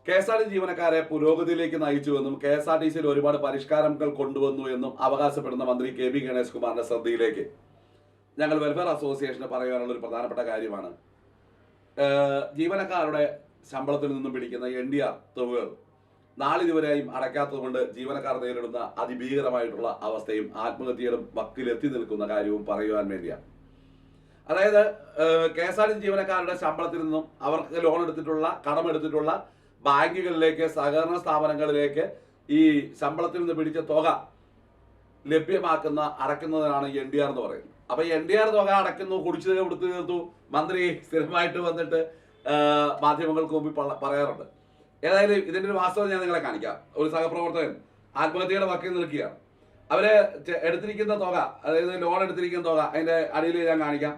KSRTC ജീവനക്കാരെ പുരോഗതിയിലേക്ക് നയിച്ചുവെന്നും KSRTCയിൽ ഒരുപാട് പരിഷ്കാരങ്ങൾ കൊണ്ടുവന്നു എന്നും അവകാശപ്പെടുന്ന മന്ത്രി KB ഗണേഷ് കുമാറിന്റെ ശ്രദ്ധയിലേക്ക് ഞങ്ങൾ വെൽഫെയർ അസോസിയേഷന് പറയാനുള്ള ഒരു പ്രധാനപ്പെട്ട കാര്യമാണ്. ജീവനക്കാരുടെ ശമ്പളത്തിൽ നിന്നും പിടിക്കുന്ന NDR തുകകൾ നാളിതുവരെയും അടയ്ക്കാത്തതുകൊണ്ട് ജീവനക്കാർ നേരിടുന്ന അതിഭീകരമായിട്ടുള്ള അവസ്ഥയും ആത്മഹത്യയുടെ വക്കിലെത്തി നിൽക്കുന്ന കാര്യവും പറയുവാൻ വേണ്ടിയാണ്. അതായത് KSRTC ജീവനക്കാരുടെ ശമ്പളത്തിൽ നിന്നും അവർക്ക് ലോൺ എടുത്തിട്ടുള്ള കടമെടുത്തിട്ടുള്ള ബാങ്കുകളിലേക്ക് സഹകരണ സ്ഥാപനങ്ങളിലേക്ക് ഈ ശമ്പളത്തിൽ നിന്ന് പിടിച്ച തുക ലഭ്യമാക്കുന്ന അടയ്ക്കുന്നതിനാണ് NDR എന്ന് പറയുന്നത്. അപ്പൊ NDR തുക അടയ്ക്കുന്നു, കുടിശ്ശിക കൊടുത്തു തീർത്തു മന്ത്രി സ്ഥിരമായിട്ട് വന്നിട്ട് മാധ്യമങ്ങൾക്ക് മുമ്പിൽ പറയാറുണ്ട്. ഏതായാലും ഇതിന്റെ ഒരു വാസ്തവം ഞാൻ നിങ്ങളെ കാണിക്കാം. ഒരു സഹപ്രവർത്തകൻ ആത്മഹത്യയുടെ വക്കിൽ നിൽക്കുകയാണ്. അവര് എടുത്തിരിക്കുന്ന തുക, അതായത് ലോൺ എടുത്തിരിക്കുന്ന തുക അതിന്റെ അടിയിൽ ഞാൻ കാണിക്കാം.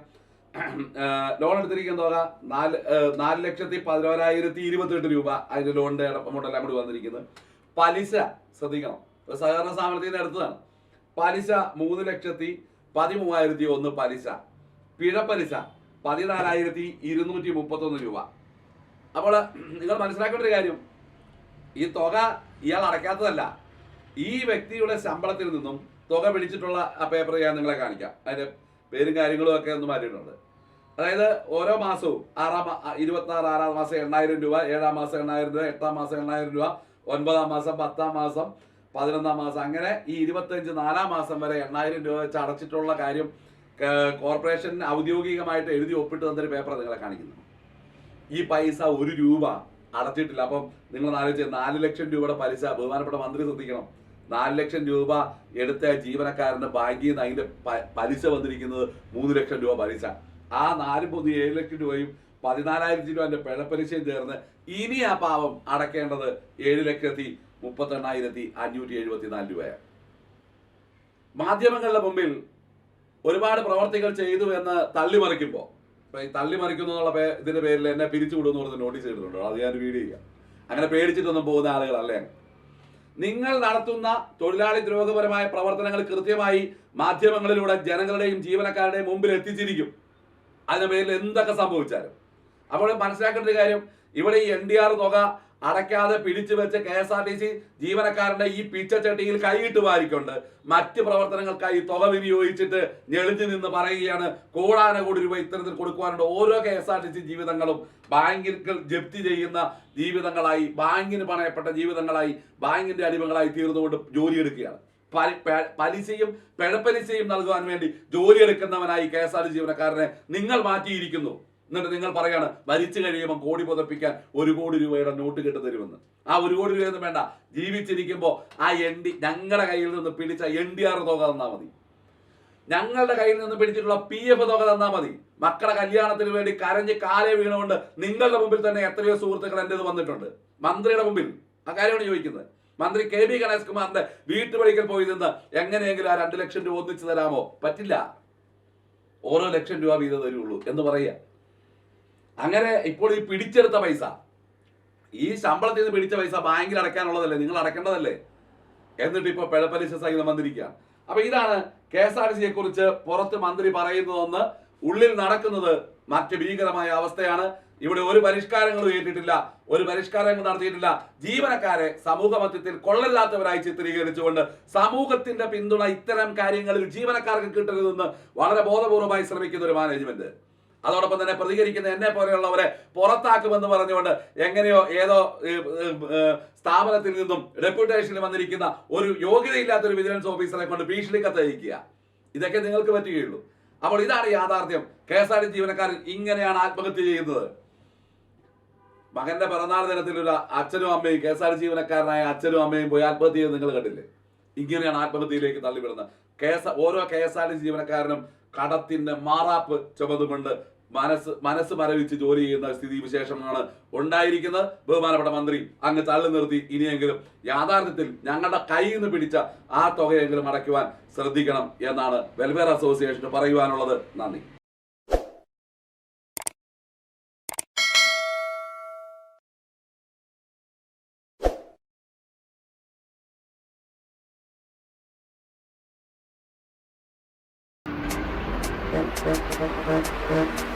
ലോൺ എടുത്തിരിക്കുന്ന തുക 4,11,28 രൂപ. അതിന്റെ ലോണിന്റെ അമൗണ്ടെല്ലാം കൂടി വന്നിരിക്കുന്നത്. പലിശ ശ്രദ്ധിക്കണം, സഹകരണ സ്ഥാപനത്തിൽ നിന്ന് എടുത്തതാണ്. പലിശ 3,13,001 പലിശ. പിഴപ്പലിശ 14,231 രൂപ. അപ്പോൾ നിങ്ങൾ മനസ്സിലാക്കേണ്ട ഒരു കാര്യം, ഈ തുക ഇയാൾ അടയ്ക്കാത്തതല്ല. ഈ വ്യക്തിയുടെ ശമ്പളത്തിൽ നിന്നും തുക പിടിച്ചിട്ടുള്ള ആ പേപ്പർ ഞാൻ നിങ്ങളെ കാണിക്കാം. അതിന്റെ പേരും കാര്യങ്ങളും ഒക്കെ ഒന്ന് മാറ്റിയിട്ടുണ്ട്. അതായത് ഓരോ മാസവും 26 ആറാം മാസം 8,000 രൂപ, 7-ാം മാസം 8,000 രൂപ, 8-ാം മാസം 8,000 രൂപ, 9-ാം മാസം, 10-ാം മാസം, 11-ാം മാസം, അങ്ങനെ ഈ 25 4-ാം മാസം വരെ 8,000 രൂപ വെച്ച് അടച്ചിട്ടുള്ള കാര്യം കോർപ്പറേഷൻ ഔദ്യോഗികമായിട്ട് എഴുതി ഒപ്പിട്ട് തന്നൊരു പേപ്പർ നിങ്ങളെ കാണിക്കുന്നു. ഈ പൈസ 1 രൂപ അടച്ചിട്ടില്ല. അപ്പം നിങ്ങൾ ആലോചിച്ച് 4 ലക്ഷം രൂപയുടെ പലിശ. ബഹുമാനപ്പെട്ട മന്ത്രി ശ്രദ്ധിക്കണം, 4 ലക്ഷം രൂപ എടുത്ത ജീവനക്കാരന് ബാങ്കിൽ നിന്ന് അതിന്റെ പലിശ വന്നിരിക്കുന്നത് 3 ലക്ഷം രൂപ പലിശ. ആ 4 + 7 ലക്ഷം രൂപയും 14,000 രൂപന്റെ പിഴപ്പലിശയും ചേർന്ന് ഇനി ആ പാവം അടയ്ക്കേണ്ടത് 7,38,574 രൂപയാണ്. മാധ്യമങ്ങളുടെ മുമ്പിൽ ഒരുപാട് പ്രവർത്തികൾ ചെയ്തു എന്ന് തള്ളിമറിക്കുമ്പോൾ, ഈ തള്ളിമറിക്കുന്നു എന്നുള്ള ഇതിന്റെ പേരിൽ എന്നെ പിരിച്ചുവിടുമെന്ന് പറഞ്ഞ് നോട്ടീസ് ചെയ്തിട്ടുണ്ടോ? അത് ഞാൻ വീഡിയോ ചെയ്യാം. അങ്ങനെ പേടിച്ചിട്ടൊന്നും പോകുന്ന ആളുകളല്ലേ. നിങ്ങൾ നടത്തുന്ന തൊഴിലാളി ദ്രോഹപരമായ പ്രവർത്തനങ്ങൾ കൃത്യമായി മാധ്യമങ്ങളിലൂടെ ജനങ്ങളുടെയും ജീവനക്കാരുടെയും മുമ്പിൽ എത്തിച്ചിരിക്കും, അതിന്റെ പേരിൽ എന്തൊക്കെ സംഭവിച്ചാലും. അപ്പോൾ മനസ്സിലാക്കേണ്ട ഒരു കാര്യം, ഇവിടെ ഈ NDR തുക അടയ്ക്കാതെ പിടിച്ചു വെച്ച KSRTC ജീവനക്കാരന്റെ ഈ പിച്ചച്ചട്ടിയിൽ കൈയിട്ട് വാരിക്കൊണ്ട് മറ്റ് പ്രവർത്തനങ്ങൾക്കായി തുക വിനിയോഗിച്ചിട്ട് ഞെളിഞ്ഞു നിന്ന് പറയുകയാണ് കോടാനകോടി രൂപ ഇത്തരത്തിൽ കൊടുക്കുവാനുണ്ട്. ഓരോ KSRTC ജീവിതങ്ങളും ബാങ്കിൽ ജപ്തി ചെയ്യുന്ന ജീവിതങ്ങളായി, ബാങ്കിന് പണയപ്പെട്ട ജീവിതങ്ങളായി, ബാങ്കിന്റെ അടിമകളായി തീർന്നുകൊണ്ട് ജോലിയെടുക്കുകയാണ്. പലിശയും പിഴപ്പലിശയും നൽകുവാൻ വേണ്ടി ജോലിയെടുക്കുന്നവനായി KSRTC ജീവനക്കാരനെ നിങ്ങൾ മാറ്റിയിരിക്കുന്നു. എന്നിട്ട് നിങ്ങൾ പറയാണ് ഭരിച്ചു കഴിയുമ്പോൾ കോടി പുതപ്പിക്കാൻ 1 കോടി രൂപയുടെ നോട്ട് കിട്ടു തരുമെന്ന്. ആ 1 കോടി രൂപയൊന്നും വേണ്ട, ജീവിച്ചിരിക്കുമ്പോൾ ആ ഞങ്ങളുടെ കയ്യിൽ നിന്ന് പിടിച്ച NDR തുക തന്നാൽ മതി. ഞങ്ങളുടെ കയ്യിൽ നിന്ന് പിടിച്ചിട്ടുള്ള PF തുക തന്നാൽ മതി. മക്കളുടെ കല്യാണത്തിന് വേണ്ടി കരഞ്ഞ് കാലേ വീണുകൊണ്ട് നിങ്ങളുടെ മുമ്പിൽ തന്നെ എത്രയോ സുഹൃത്തുക്കൾ എൻ്റെത് വന്നിട്ടുണ്ട്. മന്ത്രിയുടെ മുമ്പിൽ ആ കാര്യമാണ് ചോദിക്കുന്നത്. മന്ത്രി KB ഗണേഷ് കുമാറിന്റെ വീട്ടുപടിക്കൽ പോയി നിന്ന് എങ്ങനെയെങ്കിലും ആ 2 ലക്ഷം രൂപ ഒന്നിച്ചു തരാമോ? പറ്റില്ല, ഓരോ ലക്ഷം രൂപ വീതം തരുള്ളൂ എന്ന് പറയുക. അങ്ങനെ ഇപ്പോൾ ഈ പിടിച്ചെടുത്ത പൈസ, ഈ ശമ്പളത്തിൽ നിന്ന് പിടിച്ച പൈസ ബാങ്കിൽ അടയ്ക്കാനുള്ളതല്ലേ, നിങ്ങൾ അടയ്ക്കേണ്ടതല്ലേ. എന്നിട്ട് ഇപ്പോൾ പിഴപ്പലിശ സഹിതം വന്നിരിക്കുകയാണ്. അപ്പൊ ഇതാണ് KSRTCയെ കുറിച്ച് പുറത്ത് മന്ത്രി പറയുന്നതെന്ന്, ഉള്ളിൽ നടക്കുന്നത് മറ്റ് ഭീകരമായ അവസ്ഥയാണ്. ഇവിടെ ഒരു പരിഷ്കാരങ്ങളും ഏറ്റിട്ടില്ല, ഒരു പരിഷ്കാരങ്ങൾ നടത്തിയിട്ടില്ല. ജീവനക്കാരെ സമൂഹ മധ്യത്തിൽ കൊള്ളരുതാത്തവരായി ചിത്രീകരിച്ചുകൊണ്ട് സമൂഹത്തിന്റെ പിന്തുണ ഇത്തരം കാര്യങ്ങളിൽ ജീവനക്കാർക്ക് കിട്ടരുതെന്ന് വളരെ ബോധപൂർവമായി ശ്രമിക്കുന്ന ഒരു മാനേജ്മെന്റ്. അതോടൊപ്പം തന്നെ പ്രതികരിക്കുന്ന എന്നെ പോലെയുള്ളവരെ പുറത്താക്കുമെന്ന് പറഞ്ഞുകൊണ്ട് എങ്ങനെയോ ഏതോ സ്ഥാപനത്തിൽ നിന്നും ഡെപ്യൂട്ടേഷനിൽ വന്നിരിക്കുന്ന ഒരു യോഗ്യതയില്ലാത്ത ഒരു വിജിലൻസ് ഓഫീസറെ കൊണ്ട് ഭീഷണി കത്തയക്കുക. ഇതൊക്കെ നിങ്ങൾക്ക് പറ്റുകയുള്ളൂ. അപ്പോൾ ഇതാണ് യാഥാർത്ഥ്യം. KSRTC ജീവനക്കാർ ഇങ്ങനെയാണ് ആത്മഹത്യ ചെയ്യുന്നത്. മകന്റെ പിറന്നാൾ ദിനത്തിൽ ഒരു അച്ഛനും അമ്മയും, KSRTC ജീവനക്കാരനായ അച്ഛനും അമ്മയും പോയി ആത്മഹത്യ ചെയ്ത് നിങ്ങൾ കണ്ടില്ലേ? ഇങ്ങനെയാണ് ആത്മഹത്യയിലേക്ക് തള്ളിവിടുന്നത്. ഓരോ KSRTC ജീവനക്കാരനും കടത്തിന്റെ മാറാപ്പ് ചുമതുകൊണ്ട് മനസ്സ് മരവിച്ച് ജോലി ചെയ്യുന്ന സ്ഥിതി വിശേഷമാണ് ഉണ്ടായിരിക്കുന്നത്. ബഹുമാനപ്പെട്ട മന്ത്രി അങ്ങ് തള്ളി നിർത്തി ഇനിയെങ്കിലും യാഥാർത്ഥ്യത്തിൽ ഞങ്ങളുടെ കയ്യിൽ നിന്ന് പിടിച്ച ആ തുകയെങ്കിലും അടയ്ക്കുവാൻ ശ്രദ്ധിക്കണം എന്നാണ് വെൽഫെയർ അസോസിയേഷന് പറയുവാനുള്ളത്. നന്ദി. Thank you.